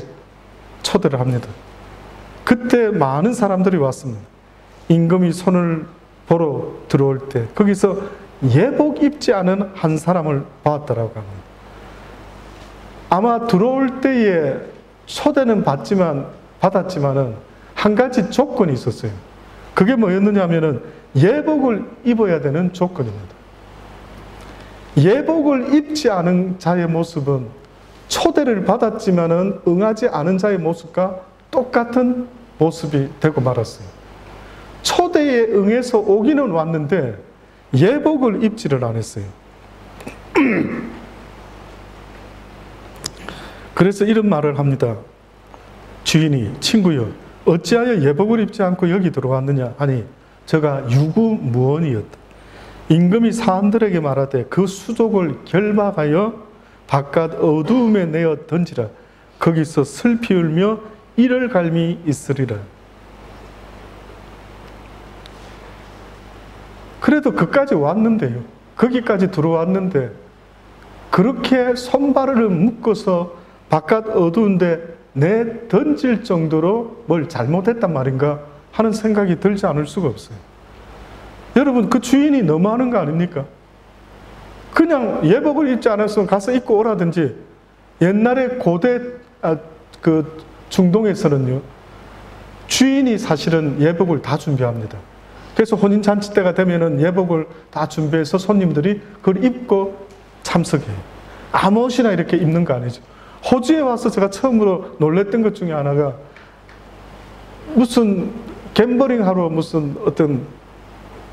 초대를 합니다. 그때 많은 사람들이 왔습니다. 임금이 손을 보러 들어올 때 거기서 예복 입지 않은 한 사람을 봤더라고 합니다. 아마 들어올 때에 초대는 받았지만은 한 가지 조건이 있었어요. 그게 뭐였느냐 하면은 예복을 입어야 되는 조건입니다. 예복을 입지 않은 자의 모습은 초대를 받았지만은 응하지 않은 자의 모습과 똑같은 모습이 되고 말았어요. 초대에 응해서 오기는 왔는데 예복을 입지를 않았어요. 그래서 이런 말을 합니다. 주인이 친구여 어찌하여 예복을 입지 않고 여기 들어왔느냐 하니 저가 유구무원이었다. 임금이 사람들에게 말하되 그 수족을 결박하여 바깥 어두움에 내어 던지라. 거기서 슬피 울며 이를 갈미 있으리라. 그래도 그까지 왔는데요. 거기까지 들어왔는데 그렇게 손발을 묶어서 바깥 어두운데 내 던질 정도로 뭘 잘못했단 말인가 하는 생각이 들지 않을 수가 없어요. 여러분 그 주인이 너무하는 거 아닙니까? 그냥 예복을 입지 않았으면 가서 입고 오라든지. 옛날에 고대 그 중동에서는요 주인이 사실은 예복을 다 준비합니다. 그래서 혼인잔치 때가 되면은 예복을 다 준비해서 손님들이 그걸 입고 참석해요. 아무 옷이나 이렇게 입는 거 아니죠. 호주에 와서 제가 처음으로 놀랬던 것 중에 하나가 무슨 갬버링 하러 무슨 어떤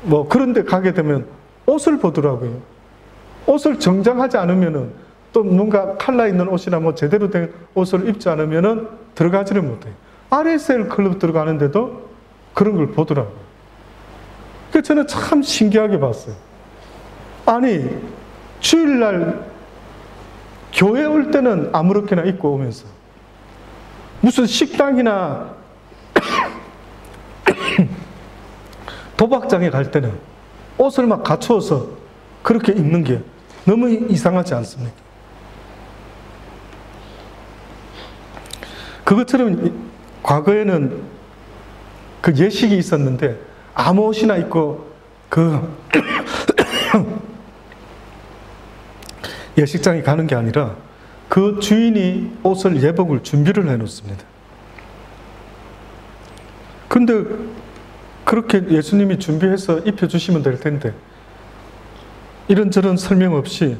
뭐 그런 데 가게 되면 옷을 보더라고요. 옷을 정장하지 않으면은 또 뭔가 컬러 있는 옷이나 뭐 제대로 된 옷을 입지 않으면은 들어가지를 못해요. RSL 클럽 들어가는데도 그런 걸 보더라고요. 그래서 저는 참 신기하게 봤어요. 아니 주일날 교회 올 때는 아무렇게나 입고 오면서 무슨 식당이나 도박장에 갈 때는 옷을 막 갖추어서 그렇게 입는 게 너무 이상하지 않습니까? 그것처럼 과거에는 그 예식이 있었는데 아무 옷이나 입고 그 예식장에 가는 게 아니라 그 주인이 옷을 예복을 준비를 해 놓습니다. 근데 그렇게 예수님이 준비해서 입혀주시면 될 텐데 이런저런 설명 없이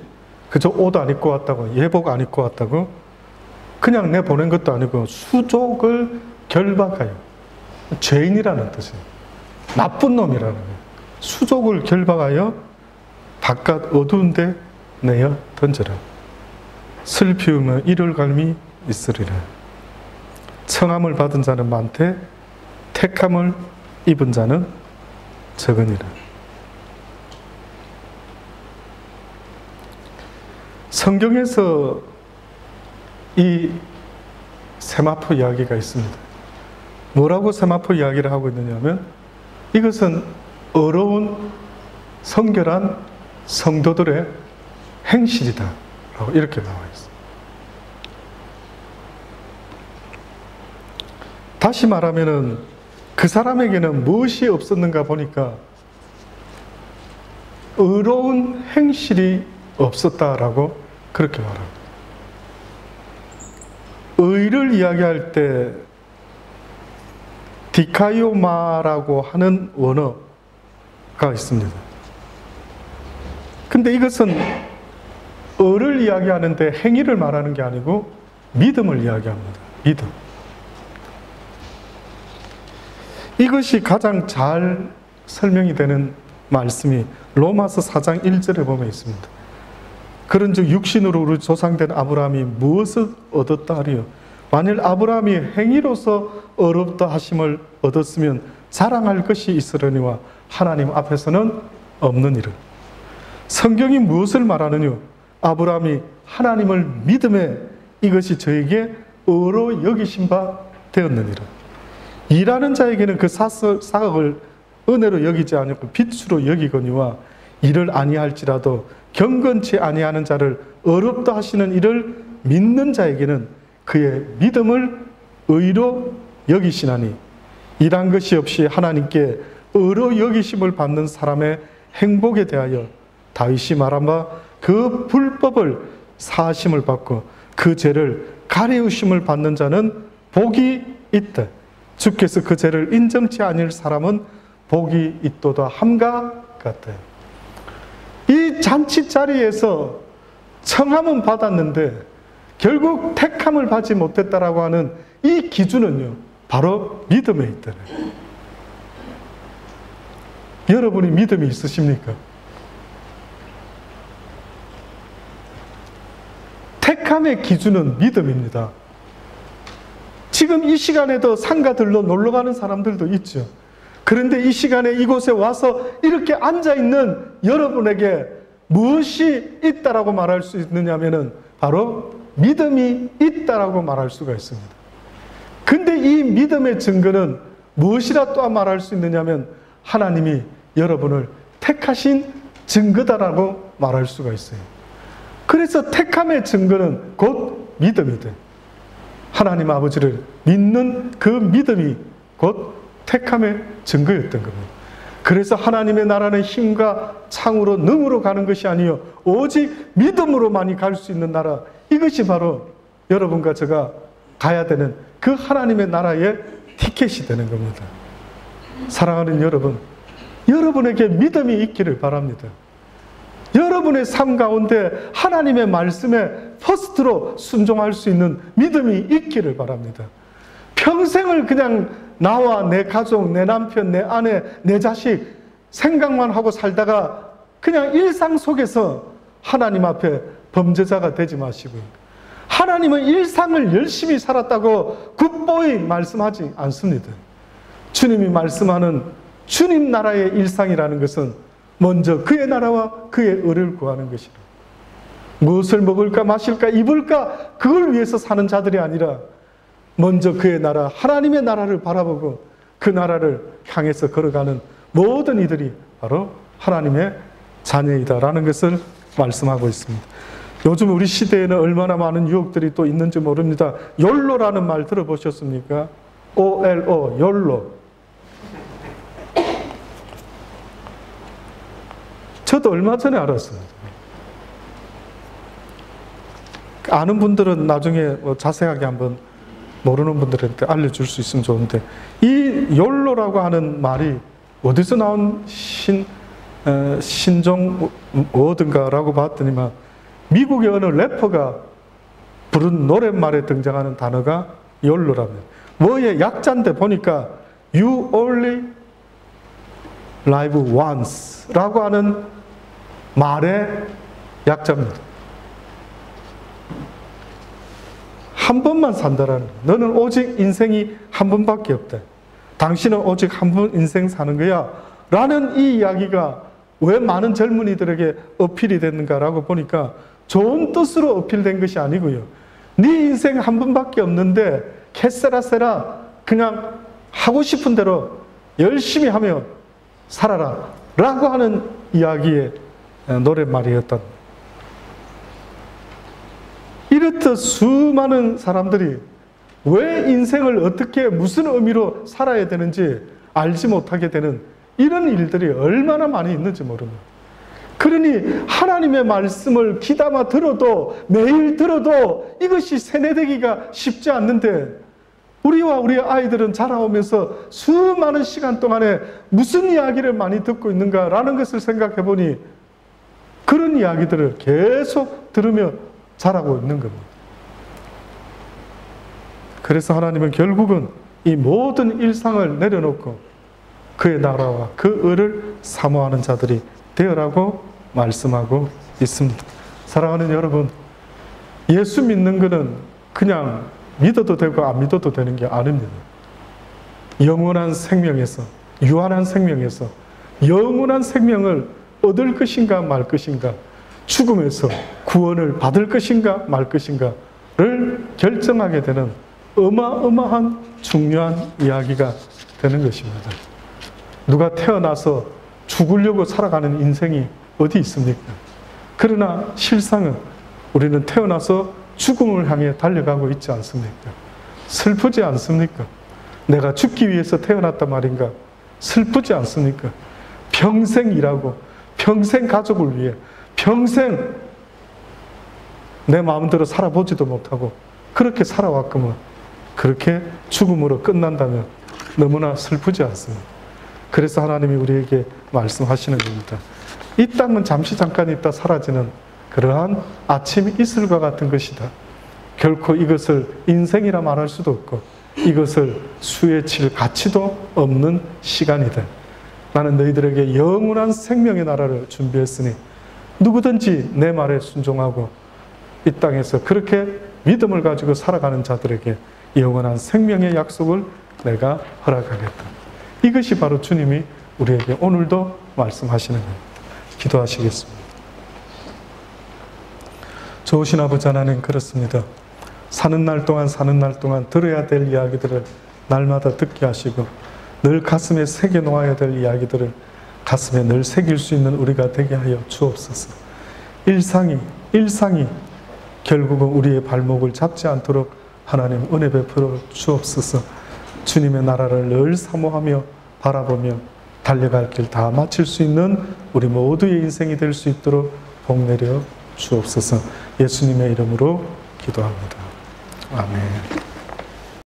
그저 옷 안 입고 왔다고 예복 안 입고 왔다고 그냥 내보낸 것도 아니고 수족을 결박하여 죄인이라는 뜻이에요. 나쁜 놈이라는 거예요. 수족을 결박하여 바깥 어두운 데 내어 던져라. 슬피 울며 이를 갈미 있으리라. 청함을 받은 자는 많되 택함을 입은 자는 적으니라. 성경에서 이 세마포 이야기가 있습니다. 뭐라고 세마포 이야기를 하고 있느냐면 이것은 어려운 성결한 성도들의 행실이다 라고 이렇게 나와 있습니다. 다시 말하면은 그 사람에게는 무엇이 없었는가 보니까 의로운 행실이 없었다라고 그렇게 말합니다. 의를 이야기할 때 디카이오마라고 하는 원어가 있습니다. 근데 이것은 을을 이야기하는데 행위를 말하는 게 아니고 믿음을 이야기합니다. 믿음. 이것이 가장 잘 설명이 되는 말씀이 로마서 4장 1절에 보면 있습니다. 그런즉 육신으로 우리 조상된 아브라함이 무엇을 얻었다 하리요? 만일 아브라함이 행위로서 어렵다 하심을 얻었으면 자랑할 것이 있으려니와 하나님 앞에서는 없는 일을. 성경이 무엇을 말하느냐? 아브라함이 하나님을 믿음에 이것이 저에게 의로 여기신 바 되었느니라. 일하는 자에게는 그 사역을 은혜로 여기지 아니고 빛으로 여기거니와 일을 아니할지라도 경건치 아니하는 자를 어렵다 하시는 일을 믿는 자에게는 그의 믿음을 의로 여기시나니 일한 것이 없이 하나님께 의로 여기심을 받는 사람의 행복에 대하여 다윗이 말한 바 그 불법을 사하심을 받고 그 죄를 가리우심을 받는 자는 복이 있다. 주께서 그 죄를 인정치 아니할 사람은 복이 있도다 함과 같아요. 이 잔치 자리에서 청함은 받았는데 결국 택함을 받지 못했다라고 하는 이 기준은요, 바로 믿음에 있다는. 여러분이 믿음이 있으십니까? 택함의 기준은 믿음입니다. 지금 이 시간에도 상가들로 놀러 가는 사람들도 있죠. 그런데 이 시간에 이곳에 와서 이렇게 앉아있는 여러분에게 무엇이 있다라고 말할 수 있느냐면은 바로 믿음이 있다라고 말할 수가 있습니다. 근데 이 믿음의 증거는 무엇이라 또 말할 수 있느냐면 하나님이 여러분을 택하신 증거다라고 말할 수가 있어요. 그래서 택함의 증거는 곧 믿음이다. 하나님 아버지를 믿는 그 믿음이 곧 택함의 증거였던 겁니다. 그래서 하나님의 나라는 힘과 창으로 능으로 가는 것이 아니요 오직 믿음으로만이 갈 수 있는 나라, 이것이 바로 여러분과 제가 가야 되는 그 하나님의 나라의 티켓이 되는 겁니다. 사랑하는 여러분, 여러분에게 믿음이 있기를 바랍니다. 여러분의 삶 가운데 하나님의 말씀에 퍼스트로 순종할 수 있는 믿음이 있기를 바랍니다. 평생을 그냥 나와 내 가족, 내 남편, 내 아내, 내 자식 생각만 하고 살다가 그냥 일상 속에서 하나님 앞에 범죄자가 되지 마시고요. 하나님은 일상을 열심히 살았다고 굿보이 말씀하지 않습니다. 주님이 말씀하는 주님 나라의 일상이라는 것은 먼저 그의 나라와 그의 의를 구하는 것이라. 무엇을 먹을까 마실까 입을까 그걸 위해서 사는 자들이 아니라 먼저 그의 나라, 하나님의 나라를 바라보고 그 나라를 향해서 걸어가는 모든 이들이 바로 하나님의 자녀이다라는 것을 말씀하고 있습니다. 요즘 우리 시대에는 얼마나 많은 유혹들이 또 있는지 모릅니다. 욜로라는 말 들어보셨습니까? OLO, 욜로. 저도 얼마 전에 알았어요. 아는 분들은 나중에 자세하게 한번 모르는 분들한테 알려줄 수 있으면 좋은데, 이 욜로라고 하는 말이 어디서 나온 신종 어딘가라고 봤더니만 미국의 어느 래퍼가 부른 노랫말에 등장하는 단어가 욜로랍니다. 뭐의 약자인데 보니까 You only live once 라고 하는 말의 약자입니다. 한 번만 산다라는, 너는 오직 인생이 한 번밖에 없다. 당신은 오직 한 번 인생 사는 거야 라는 이 이야기가 왜 많은 젊은이들에게 어필이 됐는가라고 보니까 좋은 뜻으로 어필된 것이 아니고요. 네 인생 한 번밖에 없는데 캐세라세라 그냥 하고 싶은 대로 열심히 하며 살아라 라고 하는 이야기의 노랫말이었던. 이렇듯 수많은 사람들이 왜 인생을 어떻게 무슨 의미로 살아야 되는지 알지 못하게 되는 이런 일들이 얼마나 많이 있는지 모릅니다. 그러니 하나님의 말씀을 귀담아 들어도 매일 들어도 이것이 세뇌되기가 쉽지 않는데 우리와 우리의 아이들은 자라오면서 수많은 시간 동안에 무슨 이야기를 많이 듣고 있는가라는 것을 생각해 보니 그런 이야기들을 계속 들으며 자라고 있는 겁니다. 그래서 하나님은 결국은 이 모든 일상을 내려놓고 그의 나라와 그 의를 사모하는 자들이 되어라고 말씀하고 있습니다. 사랑하는 여러분, 예수 믿는 것은 그냥 믿어도 되고 안 믿어도 되는 게 아닙니다. 영원한 생명에서, 유한한 생명에서 영원한 생명을 얻을 것인가 말 것인가, 죽음에서 구원을 받을 것인가 말 것인가를 결정하게 되는 어마어마한 중요한 이야기가 되는 것입니다. 누가 태어나서 죽으려고 살아가는 인생이 어디 있습니까? 그러나 실상은 우리는 태어나서 죽음을 향해 달려가고 있지 않습니까? 슬프지 않습니까? 내가 죽기 위해서 태어났단 말인가? 슬프지 않습니까? 평생 일하고 평생 가족을 위해 평생 내 마음대로 살아보지도 못하고 그렇게 살아왔구먼. 그렇게 죽음으로 끝난다면 너무나 슬프지 않습니까? 그래서 하나님이 우리에게 말씀하시는 겁니다. 이 땅은 잠시 잠깐 있다 사라지는 그러한 아침 이슬과 같은 것이다. 결코 이것을 인생이라 말할 수도 없고 이것을 수에 칠 가치도 없는 시간이다. 나는 너희들에게 영원한 생명의 나라를 준비했으니 누구든지 내 말에 순종하고 이 땅에서 그렇게 믿음을 가지고 살아가는 자들에게 영원한 생명의 약속을 내가 허락하겠다. 이것이 바로 주님이 우리에게 오늘도 말씀하시는 겁니다. 기도하시겠습니다. 좋으신 아버지 하나님, 그렇습니다. 사는 날 동안 들어야 될 이야기들을 날마다 듣게 하시고 늘 가슴에 새겨 놓아야 될 이야기들을 가슴에 늘 새길 수 있는 우리가 되게 하여 주옵소서. 일상이 결국은 우리의 발목을 잡지 않도록 하나님 은혜 베풀어 주옵소서. 주님의 나라를 늘 사모하며 바라보며 달려갈 길 다 마칠 수 있는 우리 모두의 인생이 될 수 있도록 복 내려 주옵소서. 예수님의 이름으로 기도합니다. 아멘.